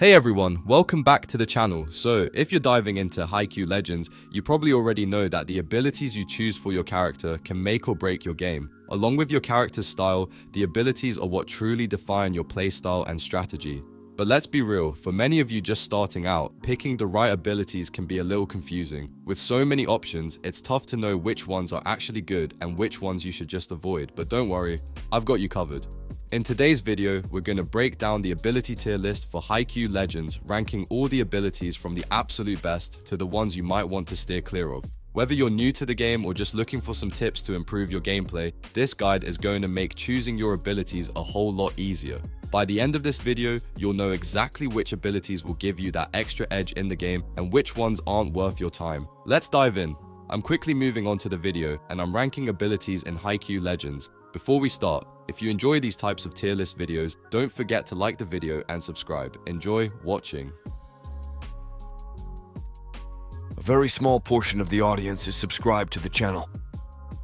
Hey everyone, welcome back to the channel. So, if you're diving into Haikyuu Legends, you probably already know that the abilities you choose for your character can make or break your game. Along with your character's style, the abilities are what truly define your playstyle and strategy. But let's be real, for many of you just starting out, picking the right abilities can be a little confusing. With so many options, it's tough to know which ones are actually good and which ones you should just avoid. But don't worry, I've got you covered. In today's video, we're going to break down the ability tier list for Haikyuu Legends, ranking all the abilities from the absolute best to the ones you might want to steer clear of. Whether you're new to the game or just looking for some tips to improve your gameplay, this guide is going to make choosing your abilities a whole lot easier. By the end of this video, you'll know exactly which abilities will give you that extra edge in the game and which ones aren't worth your time. Let's dive in. I'm quickly moving on to the video and I'm ranking abilities in Haikyuu Legends. Before we start, if you enjoy these types of tier list videos, don't forget to like the video and subscribe. Enjoy watching. A very small portion of the audience is subscribed to the channel.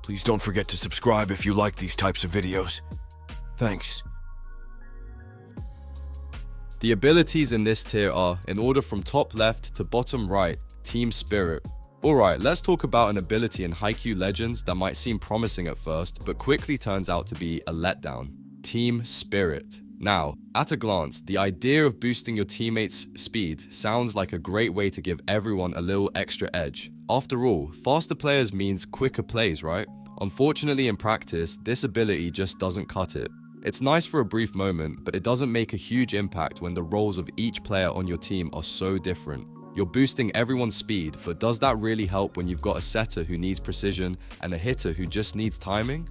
Please don't forget to subscribe if you like these types of videos. Thanks. The abilities in this tier are, in order from top left to bottom right, Team Spirit. Alright, let's talk about an ability in Haikyuu Legends that might seem promising at first, but quickly turns out to be a letdown. Team Spirit. Now, at a glance, the idea of boosting your teammates' speed sounds like a great way to give everyone a little extra edge. After all, faster players means quicker plays, right? Unfortunately, in practice, this ability just doesn't cut it. It's nice for a brief moment, but it doesn't make a huge impact when the roles of each player on your team are so different. You're boosting everyone's speed, but does that really help when you've got a setter who needs precision and a hitter who just needs timing?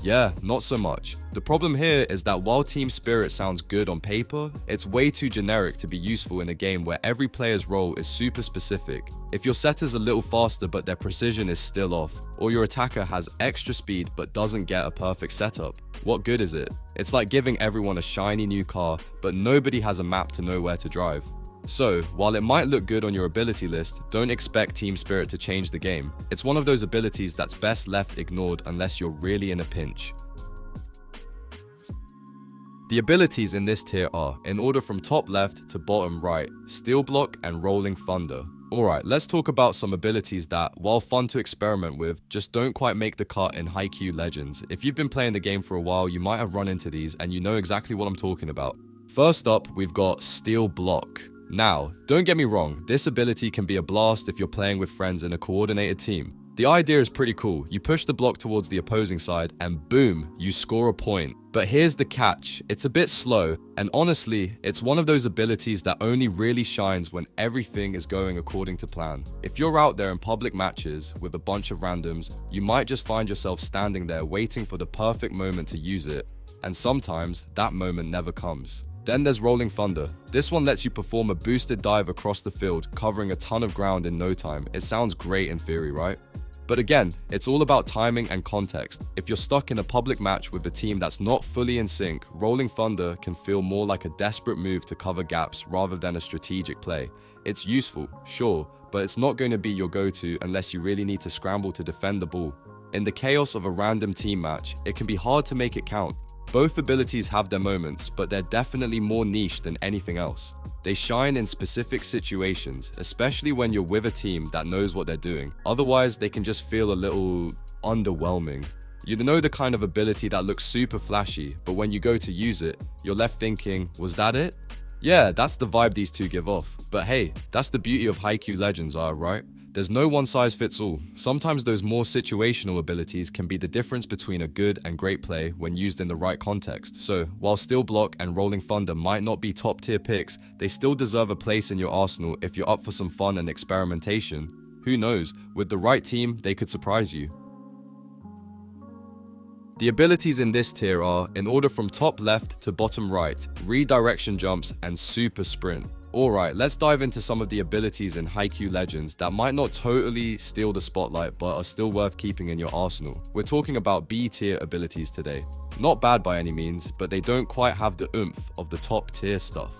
Yeah, not so much. The problem here is that while Team Spirit sounds good on paper, it's way too generic to be useful in a game where every player's role is super specific. If your setter's a little faster but their precision is still off, or your attacker has extra speed but doesn't get a perfect setup, what good is it? It's like giving everyone a shiny new car, but nobody has a map to know where to drive. So, while it might look good on your ability list, don't expect Team Spirit to change the game. It's one of those abilities that's best left ignored unless you're really in a pinch. The abilities in this tier are, in order from top left to bottom right, Steel Block and Rolling Thunder. Alright, let's talk about some abilities that, while fun to experiment with, just don't quite make the cut in Haikyuu Legends. If you've been playing the game for a while, you might have run into these and you know exactly what I'm talking about. First up, we've got Steel Block. Now, don't get me wrong, this ability can be a blast if you're playing with friends in a coordinated team. The idea is pretty cool. You push the block towards the opposing side and boom, you score a point. But here's the catch, it's a bit slow, and honestly, it's one of those abilities that only really shines when everything is going according to plan. If you're out there in public matches with a bunch of randoms, you might just find yourself standing there waiting for the perfect moment to use it, and sometimes that moment never comes. Then there's Rolling Thunder. This one lets you perform a boosted dive across the field, covering a ton of ground in no time. It sounds great in theory, right? But again, it's all about timing and context. If you're stuck in a public match with a team that's not fully in sync, Rolling Thunder can feel more like a desperate move to cover gaps rather than a strategic play. It's useful, sure, but it's not going to be your go-to unless you really need to scramble to defend the ball. In the chaos of a random team match, it can be hard to make it count. Both abilities have their moments, but they're definitely more niche than anything else. They shine in specific situations, especially when you're with a team that knows what they're doing. Otherwise, they can just feel a little underwhelming. You know the kind of ability that looks super flashy, but when you go to use it, you're left thinking, was that it? Yeah, that's the vibe these two give off. But hey, that's the beauty of Haikyuu Legends, right? There's no one size fits all. Sometimes those more situational abilities can be the difference between a good and great play when used in the right context. So, while Steel Block and Rolling Thunder might not be top tier picks, they still deserve a place in your arsenal if you're up for some fun and experimentation. Who knows, with the right team, they could surprise you. The abilities in this tier are, in order from top left to bottom right, Redirection Jumps and Super Sprint. Alright, let's dive into some of the abilities in Haikyuu Legends that might not totally steal the spotlight but are still worth keeping in your arsenal. We're talking about B tier abilities today. Not bad by any means, but they don't quite have the oomph of the top tier stuff.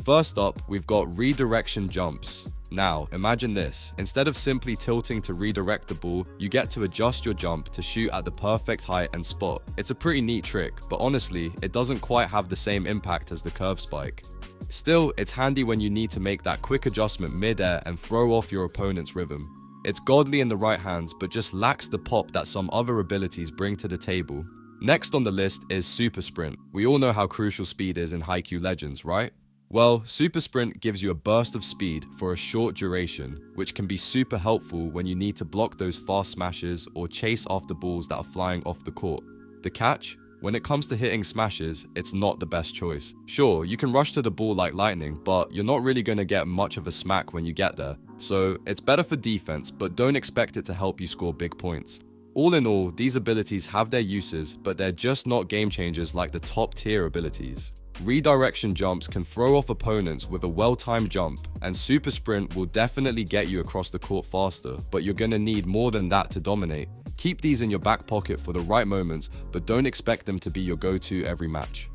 First up, we've got Redirection Jumps. Now, imagine this. Instead of simply tilting to redirect the ball, you get to adjust your jump to shoot at the perfect height and spot. It's a pretty neat trick, but honestly, it doesn't quite have the same impact as the curve spike. Still, it's handy when you need to make that quick adjustment mid-air and throw off your opponent's rhythm. It's godly in the right hands, but just lacks the pop that some other abilities bring to the table. Next on the list is Super Sprint. We all know how crucial speed is in Haikyuu Legends, right? Well, Super Sprint gives you a burst of speed for a short duration, which can be super helpful when you need to block those fast smashes or chase after balls that are flying off the court. The catch? When it comes to hitting smashes, it's not the best choice. Sure, you can rush to the ball like lightning, but you're not really going to get much of a smack when you get there. So it's better for defense, but don't expect it to help you score big points. All in all, these abilities have their uses, but they're just not game changers like the top tier abilities. Redirection jumps can throw off opponents with a well-timed jump, and Super Sprint will definitely get you across the court faster, but you're gonna need more than that to dominate. Keep these in your back pocket for the right moments, but don't expect them to be your go-to every match.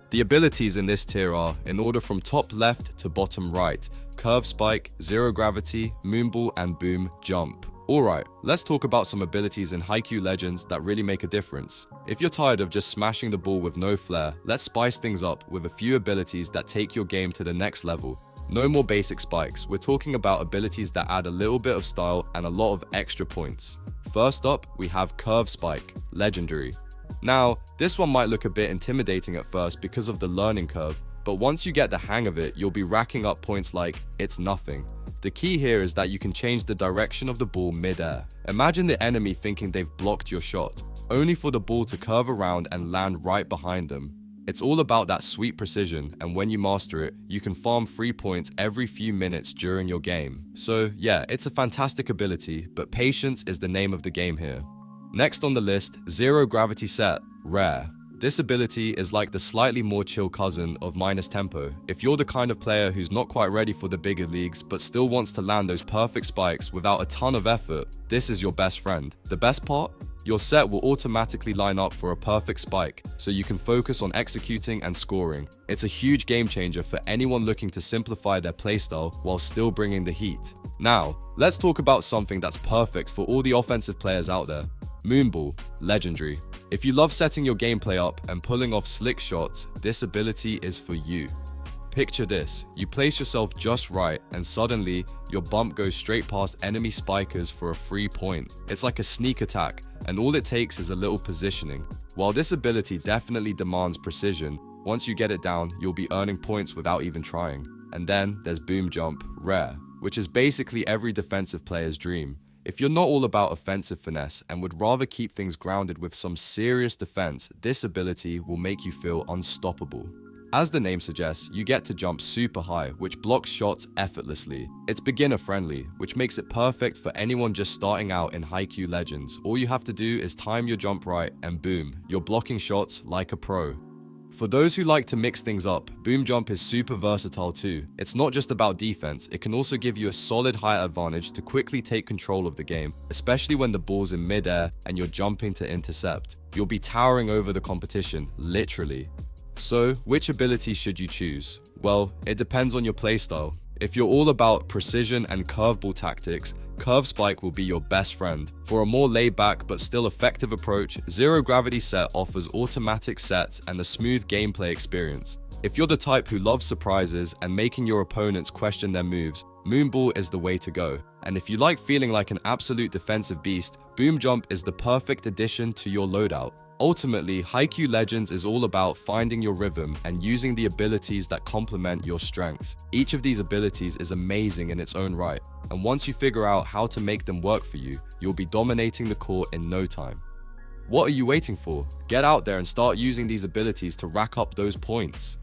The abilities in this tier are, in order from top left to bottom right, Curve Spike, Zero Gravity, Moonball, and Boom Jump. Alright, let's talk about some abilities in Haikyuu Legends that really make a difference. If you're tired of just smashing the ball with no flair, let's spice things up with a few abilities that take your game to the next level. No more basic spikes, we're talking about abilities that add a little bit of style and a lot of extra points. First up, we have Curve Spike, Legendary. Now, this one might look a bit intimidating at first because of the learning curve, but once you get the hang of it, you'll be racking up points like it's nothing. The key here is that you can change the direction of the ball mid-air. Imagine the enemy thinking they've blocked your shot, only for the ball to curve around and land right behind them. It's all about that sweet precision, and when you master it, you can farm free points every few minutes during your game. So yeah, it's a fantastic ability, but patience is the name of the game here. Next on the list, Zero Gravity Set, Rare. This ability is like the slightly more chill cousin of minus tempo. If you're the kind of player who's not quite ready for the bigger leagues but still wants to land those perfect spikes without a ton of effort, this is your best friend. The best part? Your set will automatically line up for a perfect spike, so you can focus on executing and scoring. It's a huge game changer for anyone looking to simplify their playstyle while still bringing the heat. Now, let's talk about something that's perfect for all the offensive players out there. Moonball, Legendary. If you love setting your gameplay up and pulling off slick shots, this ability is for you. Picture this, you place yourself just right and suddenly your bump goes straight past enemy spikers for a free point. It's like a sneak attack, and all it takes is a little positioning. While this ability definitely demands precision, once you get it down, you'll be earning points without even trying. And then there's Boom Jump, Rare, which is basically every defensive player's dream. If you're not all about offensive finesse and would rather keep things grounded with some serious defense, this ability will make you feel unstoppable. As the name suggests, you get to jump super high, which blocks shots effortlessly. It's beginner friendly, which makes it perfect for anyone just starting out in Haikyuu Legends. All you have to do is time your jump right and boom, you're blocking shots like a pro. For those who like to mix things up, Boom Jump is super versatile too. It's not just about defense, it can also give you a solid height advantage to quickly take control of the game, especially when the ball's in mid-air and you're jumping to intercept. You'll be towering over the competition, literally. So, which ability should you choose? Well, it depends on your playstyle. If you're all about precision and curveball tactics, Curve Spike will be your best friend. For a more laid-back but still effective approach, Zero Gravity Set offers automatic sets and a smooth gameplay experience. If you're the type who loves surprises and making your opponents question their moves, Moonball is the way to go. And if you like feeling like an absolute defensive beast, Boom Jump is the perfect addition to your loadout. Ultimately, Haikyuu Legends is all about finding your rhythm and using the abilities that complement your strengths. Each of these abilities is amazing in its own right, and once you figure out how to make them work for you, you'll be dominating the court in no time. What are you waiting for? Get out there and start using these abilities to rack up those points.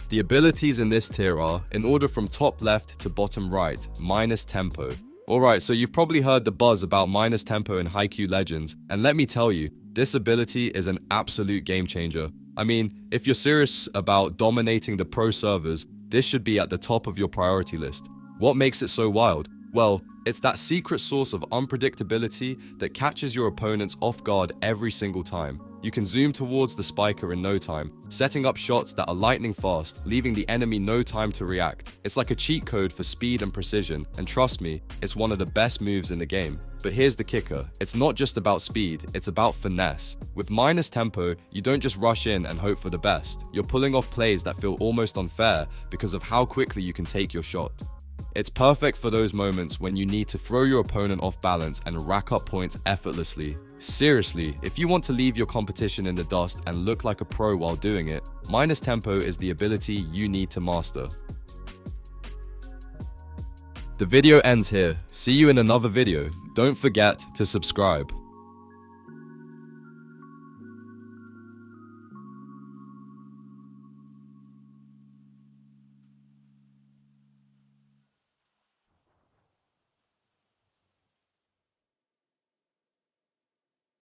The abilities in this tier are, in order from top left to bottom right, minus tempo. Alright, so you've probably heard the buzz about minus tempo in Haikyuu Legends, and let me tell you, this ability is an absolute game changer. I mean, if you're serious about dominating the pro servers, this should be at the top of your priority list. What makes it so wild? Well, it's that secret source of unpredictability that catches your opponents off guard every single time. You can zoom towards the spiker in no time, setting up shots that are lightning fast, leaving the enemy no time to react. It's like a cheat code for speed and precision, and trust me, it's one of the best moves in the game. But here's the kicker, it's not just about speed, it's about finesse. With minus tempo, you don't just rush in and hope for the best. You're pulling off plays that feel almost unfair because of how quickly you can take your shot. It's perfect for those moments when you need to throw your opponent off balance and rack up points effortlessly. Seriously, if you want to leave your competition in the dust and look like a pro while doing it, minus tempo is the ability you need to master. The video ends here. See you in another video. Don't forget to subscribe.